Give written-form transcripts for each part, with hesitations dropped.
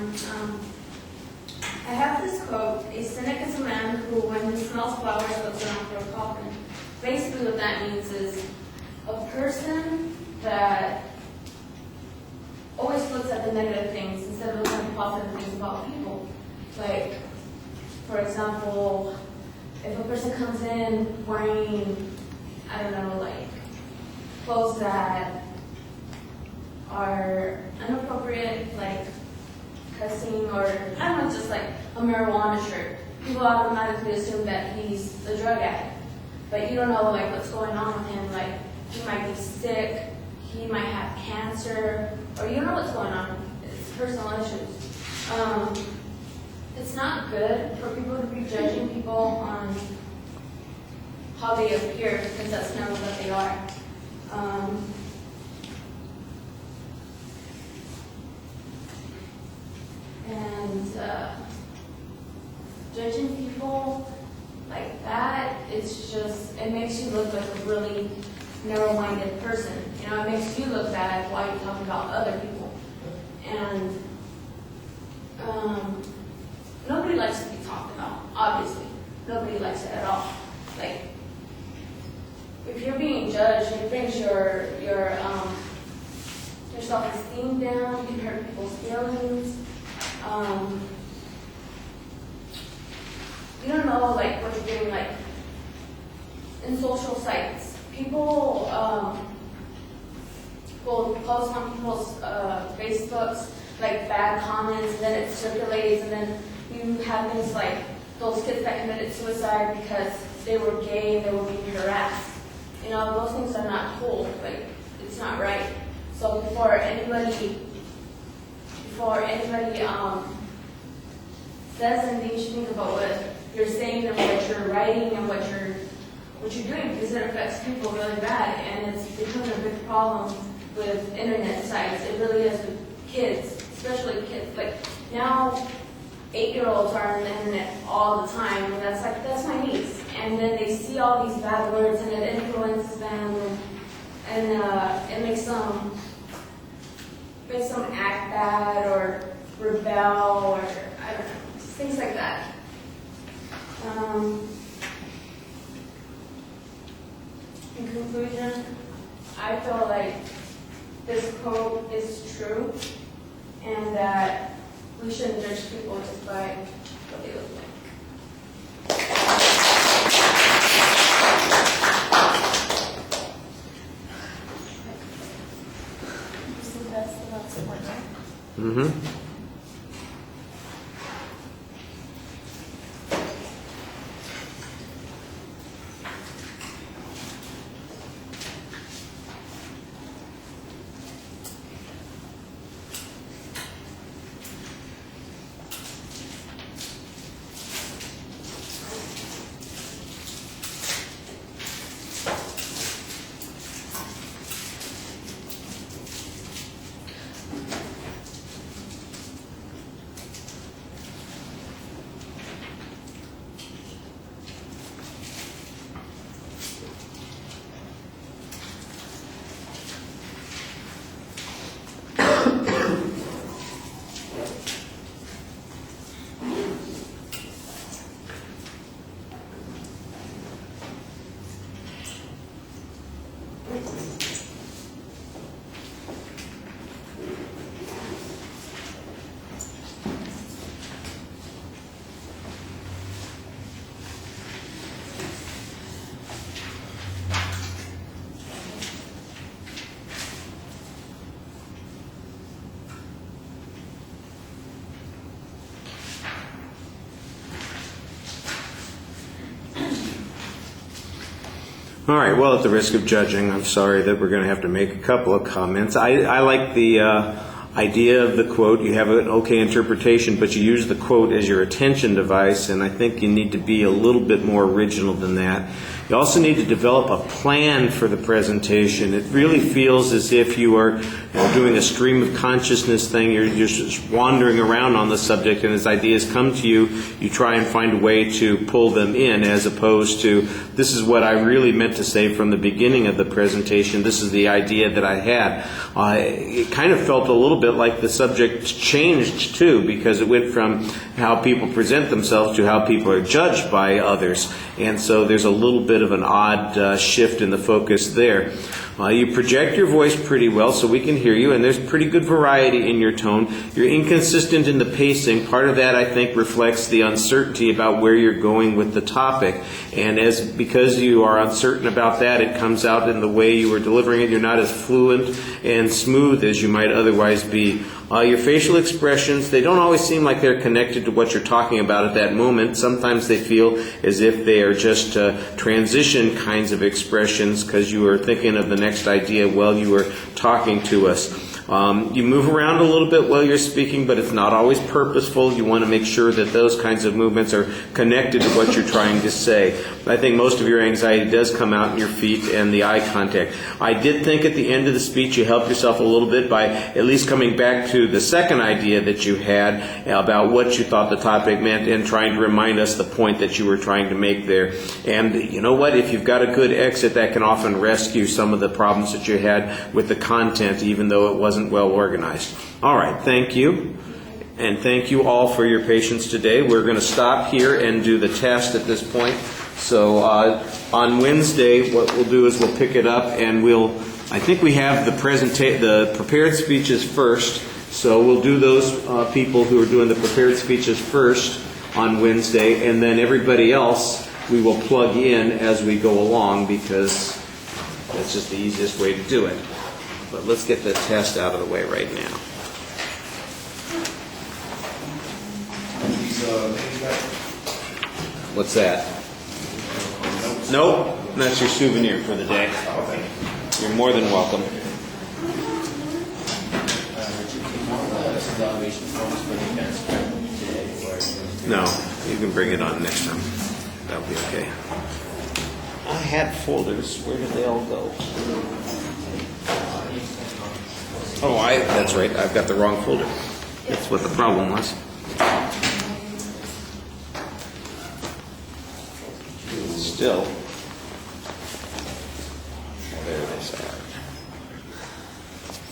everyone. I have this quote: "A cynic is a man who, when he smells flowers, looks around for a coffin." Basically what that means is a person that always looks at the negative things instead of looking at the positive things about people. Like, for example, if a person comes in wearing, I don't know, like clothes that are inappropriate, like cussing, or I don't know, just like a marijuana shirt, people automatically assume that he's a drug addict. But you don't know like what's going on with him. Like, he might be sick, he might have cancer, or you don't know what's going on. It's personal issues. It's not good for people to be judging people on how they appear, because that's never what they are. Judging people like that, it's just, it makes you look like a really narrow-minded person. You know, it makes you look bad while you're talking about other people. And nobody likes to be talked about, obviously. Nobody likes it at all. Like, if you're being judged, it brings your self-esteem down, you can hurt people's feelings. You don't know like what you're doing, like in social sites. People will post on people's Facebooks like bad comments, and then it circulates, and then you have things like those kids that committed suicide because they were gay and they were being harassed. You know, those things are not cool. Like, it's not right. So before anybody says anything, you should think about what you're saying and what you're writing and what you're doing, because it affects people really bad, and it's becoming a big problem with internet sites. It really is with kids, especially kids. Like, now 8-year-olds are on the internet all the time, and that's my niece. And then they see all these bad words, and it influences them, and it makes them act bad or rebel, or I don't know, just things like that. In conclusion, I feel like this quote is true, and that we shouldn't judge people just by what they look like. So that's the last one, right? Mm-hmm. All right, well, at the risk of judging, I'm sorry that we're going to have to make a couple of comments. I like the idea of the quote. You have an okay interpretation, but you use the quote as your attention device, and I think you need to be a little bit more original than that. You also need to develop a plan for the presentation. It really feels as if you are doing a stream of consciousness thing. You're just wandering around on the subject, and as ideas come to you, you try and find a way to pull them in, as opposed to, this is what I really meant to say from the beginning of the presentation. This is the idea that I had. It kind of felt a little bit bit like the subject changed too, because it went from how people present themselves to how people are judged by others. And so there's a little bit of an odd shift in the focus there. You project your voice pretty well so we can hear you, and there's pretty good variety in your tone. You're inconsistent in the pacing. Part of that, I think, reflects the uncertainty about where you're going with the topic. And because you are uncertain about that, it comes out in the way you are delivering it. You're not as fluent and smooth as you might otherwise be. Your facial expressions, they don't always seem like they're connected to what you're talking about at that moment. Sometimes they feel as if they are just transition kinds of expressions because you are thinking of the next idea while you are talking to us. You move around a little bit while you're speaking, but it's not always purposeful. You want to make sure that those kinds of movements are connected to what you're trying to say. I think most of your anxiety does come out in your feet and the eye contact. I did think at the end of the speech you helped yourself a little bit by at least coming back to the second idea that you had about what you thought the topic meant and trying to remind us the point that you were trying to make there. And you know what? If you've got a good exit, that can often rescue some of the problems that you had with the content, even though it wasn't well organized. All right, thank you. And thank you all for your patience today. We're going to stop here and do the test at this point. So on Wednesday, what we'll do is we'll pick it up and I think we have the prepared speeches first. So we'll do those people who are doing the prepared speeches first on Wednesday, and then everybody else we will plug in as we go along because that's just the easiest way to do it. But let's get the test out of the way right now. What's that? Nope, that's your souvenir for the day. You're more than welcome. No, you can bring it on next time. That'll be okay. I had folders. Where did they all go? Oh, that's right. I've got the wrong folder. That's what the problem was. Still. There they are.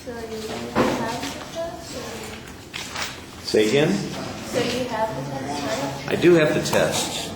So you have the test? Say again? So you have the test, right? I do have the test.